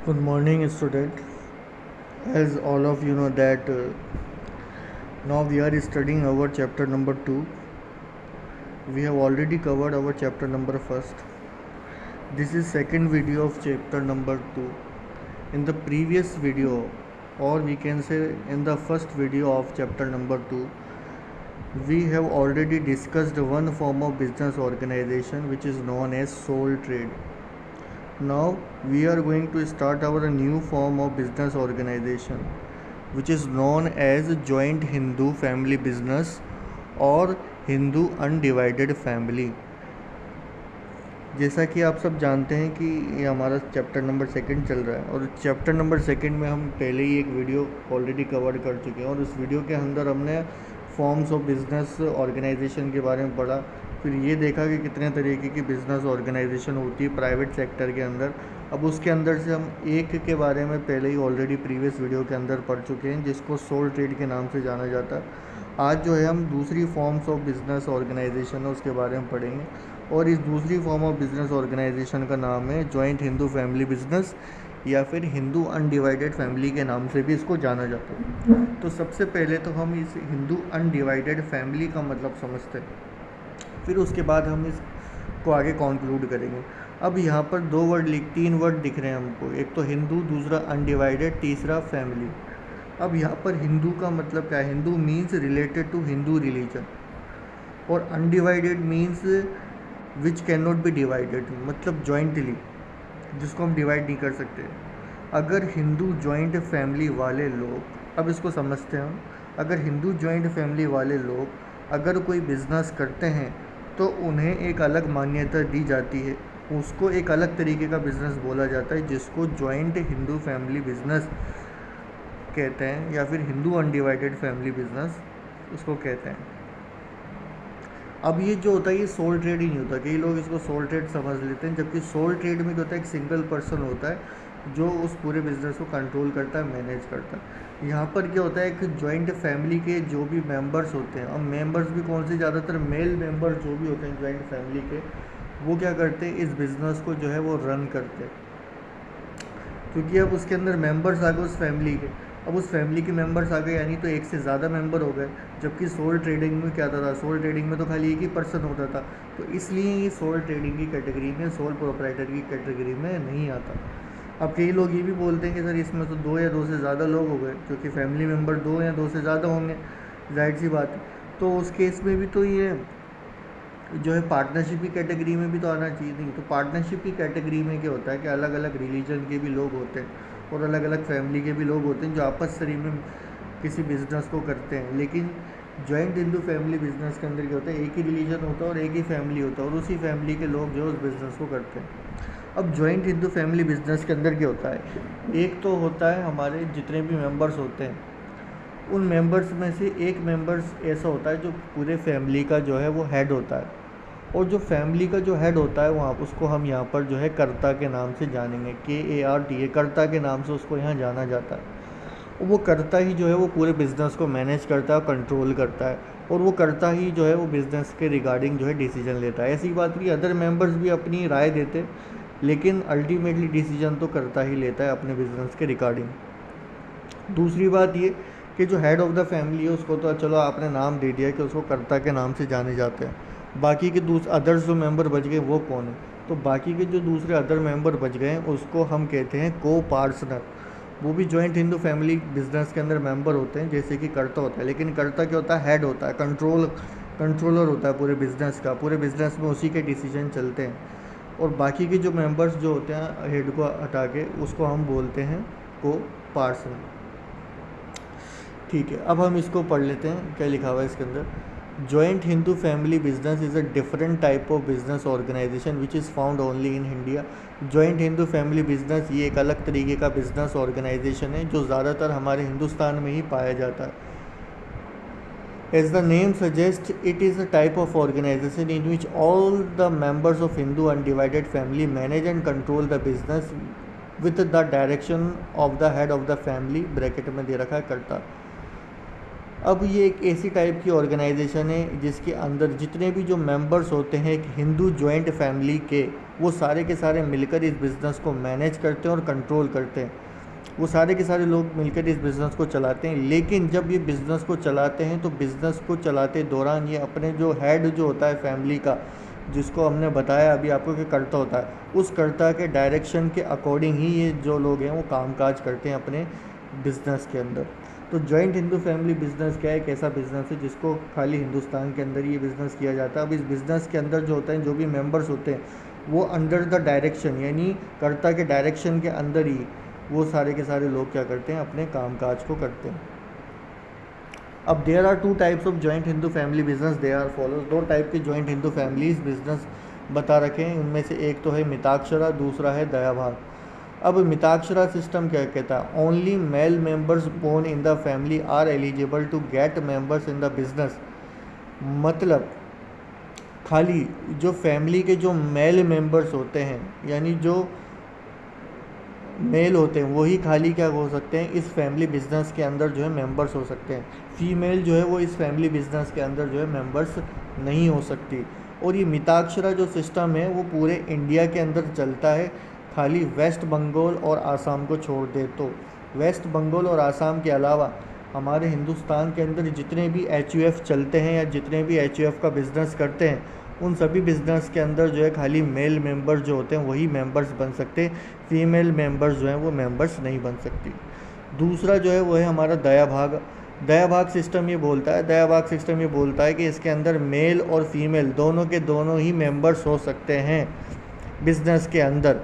Good morning, student. As all of you know that now we are studying our chapter number 2. We have already covered our chapter number first. This is second video of chapter number 2. In the previous video, or we can say in the first video of chapter number 2, we have already discussed one form of business organization which is known as sole trade. Now we are going to start our new form of business organization which is known as joint Hindu family business और Hindu undivided family. जैसा कि आप सब जानते हैं कि ये हमारा चैप्टर नंबर सेकंड चल रहा है और चैप्टर नंबर सेकंड में हम पहले ही एक वीडियो ऑलरेडी कवर कर चुके हैं और उस वीडियो के अंदर हमने फॉर्म्स ऑफ बिजनेस ऑर्गेनाइजेशन के बारे में पढ़ा। फिर ये देखा कि कितने तरीके की बिज़नेस ऑर्गेनाइजेशन होती है प्राइवेट सेक्टर के अंदर। अब उसके अंदर से हम एक के बारे में पहले ही ऑलरेडी प्रीवियस वीडियो के अंदर पढ़ चुके हैं जिसको सोल ट्रेड के नाम से जाना जाता है। आज जो है हम दूसरी फॉर्म्स ऑफ बिज़नेस ऑर्गेनाइजेशन है उसके बारे में पढ़ेंगे और इस दूसरी फॉर्म ऑफ बिज़नेस ऑर्गेनाइजेशन का नाम है जॉइंट हिंदू फैमिली बिजनेस या फिर हिंदू अनडिवाइडेड फैमिली के नाम से भी इसको जाना जाता है। तो सबसे पहले तो हम इस हिंदू अनडिवाइडेड फैमिली का मतलब समझते हैं, फिर उसके बाद हम इसको आगे कंक्लूड करेंगे। अब यहाँ पर तीन वर्ड दिख रहे हैं हमको, एक तो हिंदू, दूसरा अनडिवाइडेड, तीसरा फैमिली। अब यहाँ पर हिंदू का मतलब क्या है? Hindu means related to Hindu religion और undivided means which can not be divided, मतलब जॉइंटली, जिसको हम डिवाइड नहीं कर सकते। अगर हिंदू जॉइंट फैमिली वाले लोग, अब इसको समझते हैं हम, अगर हिंदू जॉइंट फैमिली वाले लोग अगर कोई बिज़नेस करते हैं तो उन्हें एक अलग मान्यता दी जाती है, उसको एक अलग तरीके का बिज़नेस बोला जाता है जिसको जॉइंट हिंदू फैमिली बिज़नेस कहते हैं या फिर हिंदू अनडिवाइडेड फैमिली बिज़नेस उसको कहते हैं। अब ये जो होता है ये सोल ट्रेड ही नहीं होता, कई लोग इसको सोल ट्रेड समझ लेते हैं, जबकि सोल ट्रेड में क्या होता है एक सिंगल पर्सन होता है जो उस पूरे बिज़नेस को कंट्रोल करता है, मैनेज करता है। यहाँ पर क्या होता है एक जॉइंट फैमिली के जो भी मेंबर्स होते हैं, अब मेंबर्स भी कौन से, ज़्यादातर मेल मेंबर्स जो भी होते हैं जॉइंट फैमिली के, वो क्या करते हैं इस बिज़नेस को जो है वो रन करते हैं, क्योंकि अब उसके अंदर मेंबर्स आ गए उस फैमिली के। अब उस फैमिली के मेंबर्स आ गए यानी तो एक से ज़्यादा मेंबर हो गए, जबकि सोल ट्रेडिंग में क्या था, सोल ट्रेडिंग में तो खाली एक ही पर्सन होता था, तो इसलिए ये सोल ट्रेडिंग की कैटेगरी में, सोल प्रोप्राइटर की कैटेगरी में नहीं आता। अब कई लोग ये भी बोलते हैं कि सर इसमें तो 2 या 2 से ज़्यादा लोग हो गए, क्योंकि फैमिली मेम्बर 2 या 2 से ज़्यादा होंगे, जाहिर सी बात है। तो उस केस में भी तो ये जो है पार्टनरशिप की कैटेगरी में भी तो आना चाहिए। नहीं, तो पार्टनरशिप की कैटेगरी में क्या होता है कि अलग अलग रिलीजन के भी लोग होते हैं और अलग अलग फैमिली के भी लोग होते हैं जो आपस में किसी बिज़नेस को करते हैं। लेकिन जॉइंट हिंदू फैमिली बिज़नेस के अंदर क्या होता है एक ही रिलीजन होता है और एक ही फैमिली होता है और उसी फैमिली के लोग जो उस बिज़नेस को करते हैं। अब जॉइंट हिंदू फैमिली बिज़नेस के अंदर क्या होता है, एक तो होता है हमारे जितने भी मेंबर्स होते हैं उन मेंबर्स में से एक मेंबर्स ऐसा होता है जो पूरे फैमिली का जो है वो हेड होता है, और जो फैमिली का जो हेड होता है वहाँ उसको हम यहाँ पर जो है कर्ता के नाम से जानेंगे, KARTA, कर्ता के नाम से उसको यहाँ जाना जाता है। और वो कर्ता ही जो है वो पूरे बिज़नेस को मैनेज करता है, कंट्रोल करता है, और वो कर्ता ही जो है वो बिज़नेस के रिगार्डिंग जो है डिसीजन लेता है। ऐसी बात नहीं, अदर मेंबर्स भी अपनी राय देते, लेकिन अल्टीमेटली डिसीजन तो कर्ता ही लेता है अपने बिज़नेस के रिगार्डिंग। दूसरी बात ये कि जो हेड ऑफ़ द फैमिली है उसको तो चलो आपने नाम दे दिया कि उसको कर्ता के नाम से जाने जाते हैं, बाकी के अदर्स जो मेंबर बच गए वो कौन है, तो बाकी के जो दूसरे अदर मेंबर बच गए हैं उसको हम कहते हैं को पार्टनर। वो भी जॉइंट हिंदू फैमिली बिजनेस के अंदर मेंबर होते हैं जैसे कि कर्ता होता है, लेकिन कर्ता क्या होता है, हेड होता है, कंट्रोलर होता है पूरे बिज़नेस का, पूरे बिज़नेस में उसी के डिसीजन चलते हैं। और बाकी के जो मेंबर्स जो होते हैं हेड को हटा के उसको हम बोलते हैं को पार्टनर। ठीक है, अब हम इसको पढ़ लेते हैं क्या लिखा हुआ है इसके अंदर। Joint Hindu family business is a different type of business organisation which is found only in India. Joint Hindu family business ये एक अलग तरीके का बिजनेस ऑर्गेनाइजेशन है जो ज़्यादातर हमारे हिंदुस्तान में ही पाया जाता है। As the name suggests, it is a type of organization in which all the members of Hindu undivided family manage and control the business with the direction of the head of the family, bracket में दे रखा है कर्ता। अब ये एक ऐसी type की organisation है जिसके अंदर जितने भी जो मेंबर्स होते हैं एक हिंदू जॉइंट फैमिली के, वो सारे के सारे मिलकर इस बिज़नेस को मैनेज करते हैं और कंट्रोल करते हैं। वो सारे के सारे लोग मिलकर इस बिज़नेस को चलाते हैं। लेकिन जब ये बिज़नेस को चलाते हैं तो बिज़नेस को चलाते दौरान ये अपने जो हेड जो होता है फैमिली का, जिसको हमने बताया अभी आपको कि कर्ता होता है, उस कर्ता के डायरेक्शन के अकॉर्डिंग ही ये जो लोग हैं वो कामकाज करते हैं अपने बिज़नेस के अंदर। तो जॉइंट हिंदू फैमिली बिज़नेस क्या है, एक ऐसा बिज़नेस है जिसको खाली हिंदुस्तान के अंदर ही ये बिज़नेस किया जाता है। अब इस बिज़नेस के अंदर जो होते हैं, जो भी मेंबर्स होते हैं, वो अंडर द डायरेक्शन यानी कर्ता के डायरेक्शन के अंदर ही वो सारे के सारे लोग क्या करते हैं, अपने कामकाज को करते हैं। अब there are 2 types of joint Hindu family business, they are follows. 2 type के जॉइंट हिंदू फैमिलीज बिजनेस बता रखे हैं। उनमें से एक तो है मिताक्षरा, दूसरा है दयाभाग। अब मिताक्षरा सिस्टम क्या कहता है, only male members born in the family are eligible to get members in the business. मतलब खाली जो फैमिली के जो मेल मेंबर्स होते हैं, यानी जो मेल होते हैं, वही खाली क्या हो सकते हैं, इस फैमिली बिजनेस के अंदर जो है मेंबर्स हो सकते हैं। फीमेल जो है वो इस फैमिली बिजनेस के अंदर जो है मेंबर्स नहीं हो सकती। और ये मिताक्षरा जो सिस्टम है वो पूरे इंडिया के अंदर चलता है, खाली वेस्ट बंगाल और आसाम को छोड़ दे तो। वेस्ट बंगाल और आसाम के अलावा हमारे हिंदुस्तान के अंदर जितने भी HUF चलते हैं या जितने भी HUF का बिज़नेस करते हैं, उन सभी बिज़नेस के अंदर जो है खाली मेल मेंबर जो होते हैं वही मेंबर्स बन सकते, फीमेल मेंबर्स जो हैं वो मेंबर्स नहीं बन सकती। दूसरा जो है वो है हमारा दयाभाग। दयाभाग सिस्टम ये बोलता है कि इसके अंदर मेल और फीमेल दोनों के दोनों ही मेंबर्स हो सकते हैं बिज़नेस के अंदर।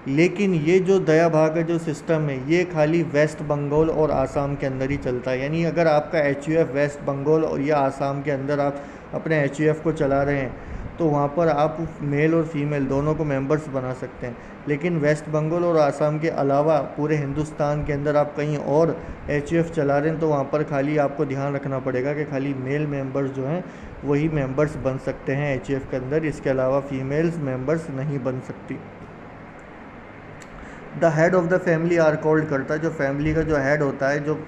लेकिन ये जो दयाभाग का जो सिस्टम है ये खाली वेस्ट बंगाल और आसाम के अंदर ही चलता है। यानी अगर आपका HUF वेस्ट बंगाल और या आसाम के अंदर आप अपने HUF को चला रहे हैं तो वहाँ पर आप मेल और फीमेल दोनों को मेंबर्स बना सकते हैं। लेकिन वेस्ट बंगाल और आसाम के अलावा पूरे हिंदुस्तान के अंदर आप कहीं और HUF चला रहे हैं तो वहाँ पर खाली आपको ध्यान रखना पड़ेगा कि खाली मेल मेंबर्स जो हैं वही मेंबर्स बन सकते हैं HUF के अंदर, इसके अलावा फीमेल्स मेंबर्स नहीं बन सकती। The head of the family are called करता है, जो फैमिली का जो हेड होता है, जो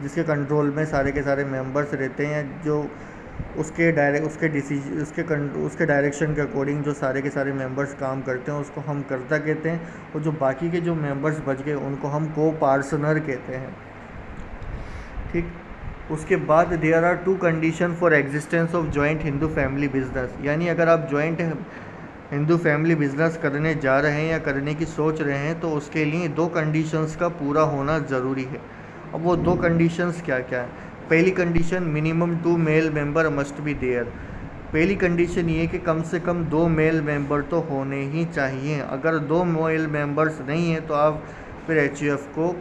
जिसके कंट्रोल में सारे के सारे मेंबर्स रहते हैं, जो उसके डायरेक्शन के अकॉर्डिंग जो सारे के सारे मेंबर्स काम करते हैं उसको हम कर्ता कहते हैं। और जो बाकी के जो मेंबर्स बच गए उनको हम को पार्टनर कहते हैं। ठीक, उसके बाद there are 2 condition for existence of joint Hindu family business. यानी अगर आप जॉइंट हिंदू फैमिली बिजनेस करने जा रहे हैं या करने की सोच रहे हैं तो उसके लिए 2 कंडीशंस का पूरा होना ज़रूरी है। अब वो 2 कंडीशंस क्या क्या है। पहली condition, minimum 2 male member must be there. पहली कंडीशन ये कि कम से कम 2 मेल मेंबर तो होने ही चाहिए। अगर 2 मेल मेंबर्स नहीं हैं तो आप फिर HUF को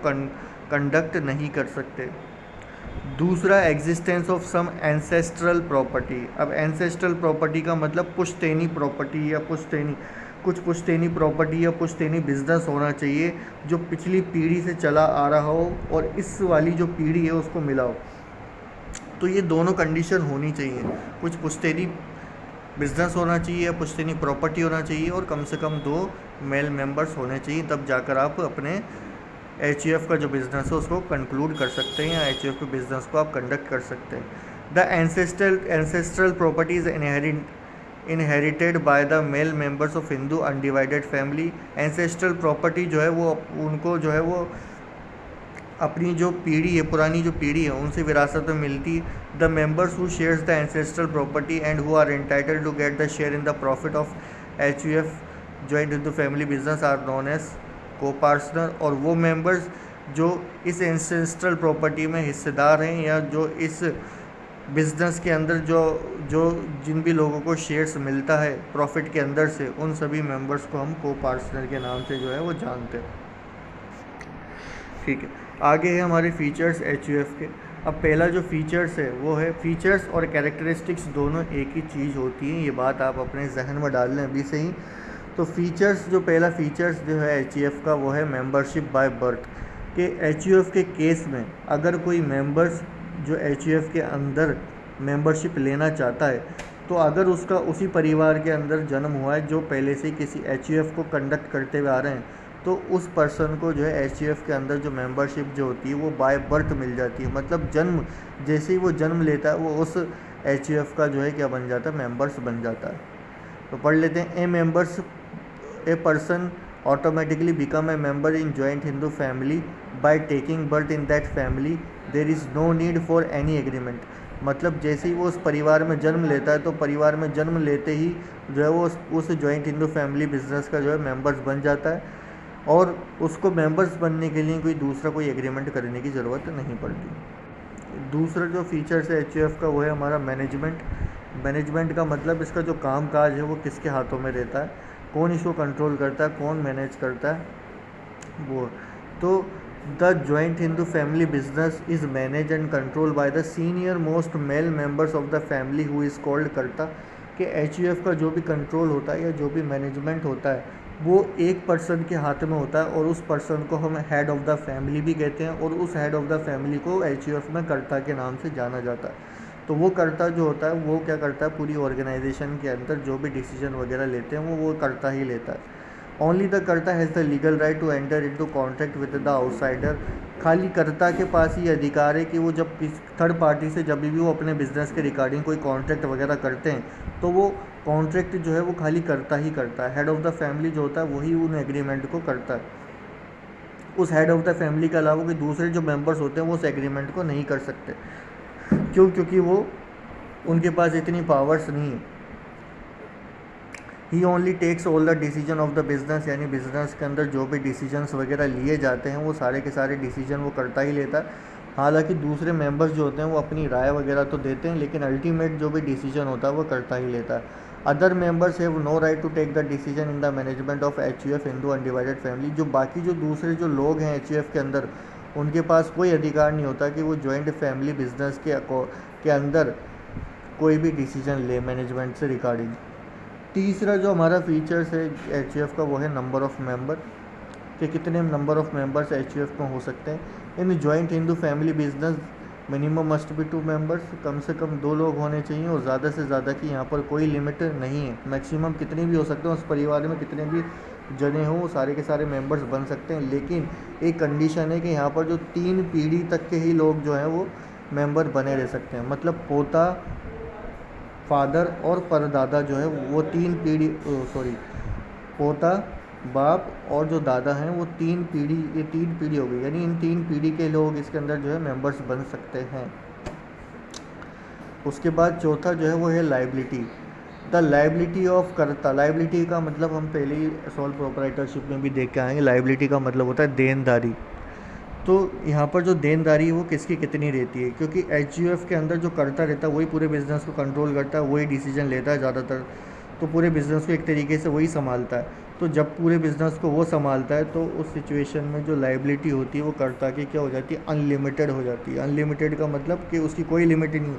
कंडक्ट नहीं कर सकते। दूसरा, existence of some ancestral property. अब एंसेस्ट्रल प्रॉपर्टी का मतलब पुश्तैनी प्रॉपर्टी या कुछ पुश्तैनी प्रॉपर्टी या पुश्तैनी बिजनेस होना चाहिए जो पिछली पीढ़ी से चला आ रहा हो और इस वाली जो पीढ़ी है उसको मिला हो। तो ये दोनों कंडीशन होनी चाहिए, कुछ पुश्तैनी बिजनेस होना चाहिए या पुश्तैनी प्रॉपर्टी होना चाहिए और कम से कम 2 मेल मेंबर्स होने चाहिए, तब जाकर आप अपने HUF का जो बिज़नेस है उसको कंक्लूड कर सकते हैं या HUF के बिज़नेस को आप कंडक्ट कर सकते हैं। The ancestral property is inherited by the male members of Hindu undivided family. Ancestral property जो है वो उनको जो है वो अपनी जो पीढ़ी है, पुरानी जो पीढ़ी है, उनसे विरासत में मिलती है। The members who shares the ancestral property and who are entitled to get the share in the profit of HUF joint Hindu family business are known as copartner. और वो मेंबर्स जो इस एंसेस्ट्रल प्रॉपर्टी में हिस्सेदार हैं या जो इस बिज़नेस के अंदर जो जिन भी लोगों को शेयर्स मिलता है प्रॉफिट के अंदर से, उन सभी मेंबर्स को हम को पार्टनर के नाम से जो है वो जानते हैं। ठीक है, आगे है हमारे फीचर्स HUF के। अब पहला जो फीचर्स है वो है, फीचर्स और कैरेक्टरिस्टिक्स दोनों एक ही चीज़ होती हैं, ये बात आप अपने जहन में डाल लें अभी से ही। तो फीचर्स, जो पहला फीचर्स जो है HUF का वो है मेंबरशिप बाय बर्थ। कि HUF के केस में अगर कोई मेंबर्स जो HUF के अंदर मेंबरशिप लेना चाहता है तो अगर उसका उसी परिवार के अंदर जन्म हुआ है जो पहले से किसी HUF को कंडक्ट करते हुए आ रहे हैं, तो उस पर्सन को जो है HUF के अंदर जो मेंबरशिप जो होती है वो बाय बर्थ मिल जाती है। मतलब जन्म, जैसे ही वो जन्म लेता है वो उस HUF का जो है क्या बन जाता है, मेंबर्स बन जाता है। तो पढ़ लेते हैं। A person automatically become a member in joint Hindu family by taking birth in that family. There is no need for any agreement. मतलब जैसे ही वो उस परिवार में जन्म लेता है तो परिवार में जन्म लेते ही जो है वो उस जॉइंट हिंदू फैमिली बिजनेस का जो है मेंबर्स बन जाता है और उसको मेंबर्स बनने के लिए कोई एग्रीमेंट करने की ज़रूरत नहीं पड़ती। दूसरा जो फीचर्स है HUF का वो है हमारा मैनेजमेंट का मतलब इसका जो काम काज है वो किसके हाथों में रहता है, कौन इसको कंट्रोल करता है, कौन मैनेज करता है वो। तो the joint Hindu family business is manage and control by the senior most male members of the family who is called कर्ता। कि HUF का जो भी कंट्रोल होता है या जो भी मैनेजमेंट होता है वो एक पर्सन के हाथ में होता है और उस पर्सन को हम हेड ऑफ़ द फैमिली भी कहते हैं और उस हेड ऑफ़ द फैमिली को HUF में कर्ता के नाम से जाना जाता है। तो वो कर्ता जो होता है वो क्या करता है, पूरी ऑर्गेनाइजेशन के अंदर जो भी डिसीजन वगैरह लेते हैं वो कर्ता ही लेता है। Only the karta has the legal right to enter into contract with the outsider. खाली कर्ता के पास ही अधिकार है कि वो जब थर्ड पार्टी से जब भी वो अपने बिजनेस के रिगार्डिंग कोई कॉन्ट्रैक्ट वगैरह करते हैं तो वो कॉन्ट्रैक्ट जो है वो खाली कर्ता ही करता है। हेड ऑफ़ द फैमिली जो होता है वही उन एग्रीमेंट को करता है। उस हेड ऑफ़ द फैमिली के अलावा कोई दूसरे जो मेंबर्स होते हैं वो उस एग्रीमेंट को नहीं कर सकते। क्योंकि वो उनके पास इतनी पावर्स नहीं है। He only takes all the decision of the business, यानी बिजनेस के अंदर जो भी डिसीजंस वगैरह लिए जाते हैं वो सारे के सारे डिसीजन वो करता ही लेता है। हालांकि दूसरे मेंबर्स जो होते हैं वो अपनी राय वगैरह तो देते हैं लेकिन अल्टीमेट जो भी डिसीजन होता है वो करता ही लेता है। Other members have no right to take the decision in the management of HUF Hindu undivided family. जो बाकी जो दूसरे जो लोग हैं HUF के अंदर उनके पास कोई अधिकार नहीं होता कि वो जॉइंट फैमिली बिजनेस के अंदर कोई भी डिसीजन ले मैनेजमेंट से रिगार्डिंग। तीसरा जो हमारा फीचर्स है HUF का वो है नंबर ऑफ़ मेंबर, कि कितने नंबर ऑफ़ मेंबर्स HUF में हो सकते हैं। In joint Hindu family business minimum must be 2 members, कम से कम 2 लोग होने चाहिए और ज़्यादा से ज़्यादा की यहाँ पर कोई लिमिट नहीं है। मैक्सिमम कितने भी हो सकते हैं, उस परिवार में कितने भी जने हों वो सारे के सारे मेंबर्स बन सकते हैं। लेकिन एक कंडीशन है कि यहाँ पर जो 3 पीढ़ी तक के ही लोग जो हैं वो मेंबर बने रह सकते हैं। मतलब पोता, फादर और परदादा जो है वो 3 पीढ़ी पोता, बाप और जो दादा हैं वो 3 पीढ़ी, ये 3 पीढ़ी हो गई, यानी इन 3 पीढ़ी के लोग इसके अंदर जो है मेंबर्स बन सकते हैं। उसके बाद चौथा जो है वो है लाइबिलिटी। द लाइबिलिटी ऑफ कर्ता। लाइबिलिटी का मतलब हम पहले ही सोल प्रोप्राइटरशिप में भी देख के आएंगे। लाइबिलिटी का मतलब होता है देनदारी। तो यहाँ पर जो देनदारी है वो किसकी कितनी रहती है, क्योंकि HUF के अंदर जो कर्ता रहता है वही पूरे बिज़नेस को कंट्रोल करता है, वही डिसीजन लेता है ज़्यादातर। तो पूरे बिज़नेस को एक तरीके से वही संभालता है। तो जब पूरे बिज़नेस को वो संभालता है तो उस सिचुएशन में जो लाइबिलिटी होती है वो कर्ता की क्या हो जाती है, अनलिमिटेड हो जाती है। अनलिमिटेड का मतलब कि उसकी कोई लिमिट नहीं,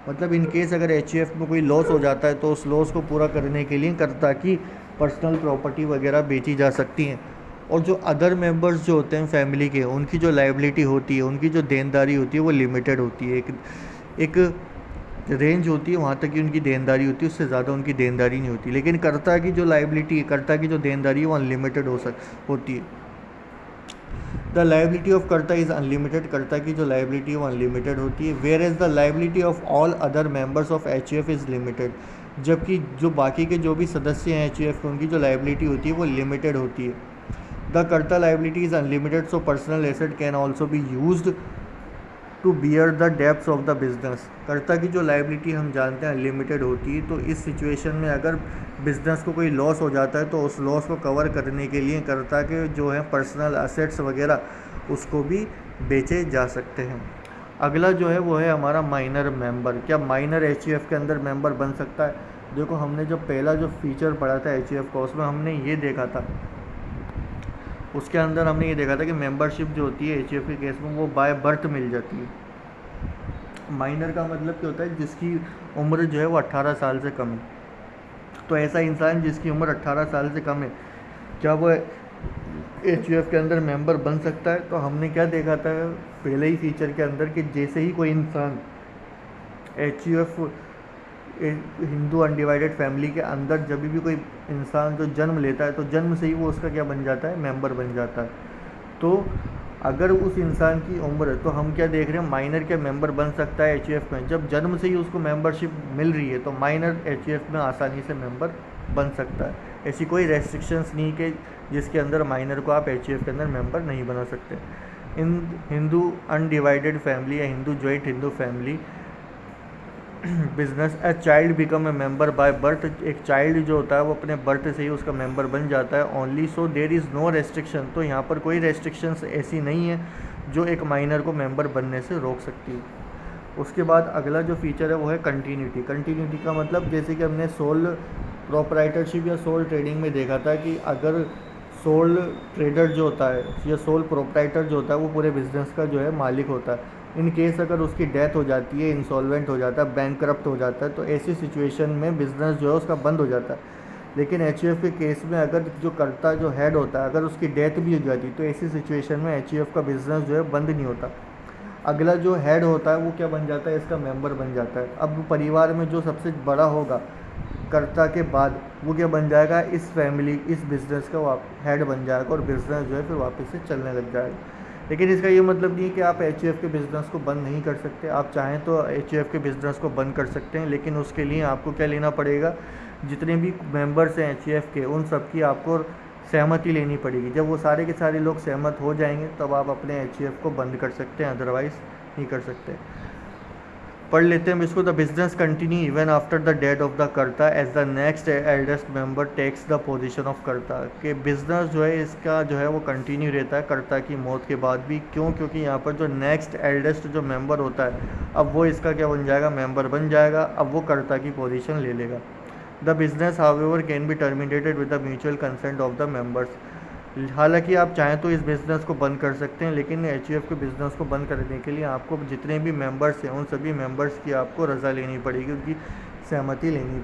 मतलब इन केस अगर HUF में कोई लॉस हो जाता है तो उस लॉस को पूरा करने के लिए कर्ता की पर्सनल प्रॉपर्टी वगैरह बेची जा सकती हैं। और जो अदर मेंबर्स जो होते हैं फैमिली के, उनकी जो लाइबिलिटी होती है, उनकी जो देनदारी होती है वो लिमिटेड होती है। एक रेंज होती है, वहाँ तक की उनकी देनदारी होती है, उससे ज़्यादा उनकी देनदारी नहीं होती। लेकिन कर्ता की जो लाइबिलिटी है, कर्ता की जो देनदारी है वो अनलिमिटेड होती है। The liability of karta is unlimited. Karta की जो लाइबिलिटी है वो अनलिमिटेड होती है। Whereas the liability of all other members of HUF is limited. जबकि जो बाकी के जो भी सदस्य हैं HUF के, उनकी जो लाइबिलिटी होती है वो लिमिटेड होती है। The karta liability is unlimited, so personal asset can also be used to bear the debts of the business. Karta की जो लाइबिलिटी हम जानते हैं अनलिमिटेड होती है, तो इस सिचुएशन में अगर बिजनेस को कोई लॉस हो जाता है तो उस लॉस को कवर करने के लिए कर्ता के जो है पर्सनल असेट्स वगैरह उसको भी बेचे जा सकते हैं। अगला जो है वो है हमारा माइनर मेंबर। क्या माइनर HUF के अंदर मेंबर बन सकता है? देखो, हमने जो पहला जो फीचर पढ़ा था HUF का, उसमें हमने ये देखा था, उसके अंदर हमने ये देखा था कि मेंबरशिप जो होती है HUF के केस में वो बाय बर्थ मिल जाती है। माइनर का मतलब क्या होता है, जिसकी उम्र जो है वो 18 साल से कम है। तो ऐसा इंसान जिसकी उम्र 18 साल से कम है, क्या वो HUF के अंदर मेंबर बन सकता है? तो हमने क्या देखा था पहले ही फीचर के अंदर कि जैसे ही कोई इंसान HUF हिंदू अनडिवाइडेड फैमिली के अंदर जब भी कोई इंसान जो जन्म लेता है तो जन्म से ही वो उसका क्या बन जाता है, मेंबर बन जाता है। तो अगर उस इंसान की उम्र, तो हम क्या देख रहे हैं, माइनर के मेंबर बन सकता है HUF में। जब जन्म से ही उसको मेंबरशिप मिल रही है तो माइनर HUF में आसानी से मेंबर बन सकता है। ऐसी कोई रेस्ट्रिक्शंस नहीं कि जिसके अंदर माइनर को आप HUF के अंदर मेंबर नहीं बना सकते। इन हिंदू अनडिवाइडेड फैमिली या Hindu joint Hindu family business a child become a member by birth, एक चाइल्ड जो होता है वो अपने बर्थ से ही उसका मेंबर बन जाता है। Only so there is no restriction, तो यहाँ पर कोई रेस्ट्रिक्शंस ऐसी नहीं है जो एक माइनर को मेंबर बनने से रोक सकती है। उसके बाद अगला जो फीचर है वो है कंटिन्यूटी। कंटिन्यूटी का मतलब जैसे कि हमने सोल प्रोप्राइटरशिप या सोल ट्रेडिंग में देखा था कि अगर सोल ट्रेडर जो होता है या सोल प्रोप्राइटर जो होता है वो पूरे बिजनेस का जो है मालिक होता है। इन केस अगर उसकी डेथ हो जाती है, इंसॉल्वेंट हो जाता है, बैंकक्रप्ट हो जाता है, तो ऐसी सिचुएशन में बिज़नेस जो है उसका बंद हो जाता है। लेकिन HUF के केस में अगर जो कर्ता जो हेड होता है अगर उसकी डेथ भी हो जाती तो ऐसी सिचुएशन में HUF का बिज़नेस जो है बंद नहीं होता। अगला जो हेड होता है वो क्या बन जाता है, इसका मेंबर बन जाता है। अब परिवार में जो सबसे बड़ा होगा कर्ता के बाद वो क्या बन जाएगा, इस फैमिली इस बिज़नेस का हेड बन जाएगा और बिज़नेस जो है फिर वापस से चलने लग जाएगा। लेकिन इसका ये मतलब नहीं है कि आप HUF के बिज़नेस को बंद नहीं कर सकते। आप चाहें तो HUF के बिज़नेस को बंद कर सकते हैं, लेकिन उसके लिए आपको क्या लेना पड़ेगा, जितने भी मेंबर्स हैं HUF के उन सब की आपको सहमति लेनी पड़ेगी। जब वो सारे के सारे लोग सहमत हो जाएंगे तब आप अपने HUF को बंद कर सकते हैं, अदरवाइज़ नहीं कर सकते। पढ़ लेते हैं हम इसको। The business continue even after the death of the karta as the next eldest member takes the position of karta, कि बिजनेस जो है इसका जो है वो कंटिन्यू रहता है कर्ता की मौत के बाद भी। क्यों? क्योंकि यहाँ पर जो नेक्स्ट एल्डेस्ट जो मेंबर होता है अब वो इसका क्या बन जाएगा, मेंबर बन जाएगा। अब वो कर्ता की पोजीशन ले लेगा। The business however can be terminated with the mutual consent of the members. हालांकि आप चाहें तो इस बिज़नेस को बंद कर सकते हैं, लेकिन HUF के बिज़नेस को बंद करने के लिए आपको जितने भी मेंबर्स हैं उन सभी मेंबर्स की आपको रज़ा लेनी पड़ेगी, उनकी सहमति लेनी पड़ेगी।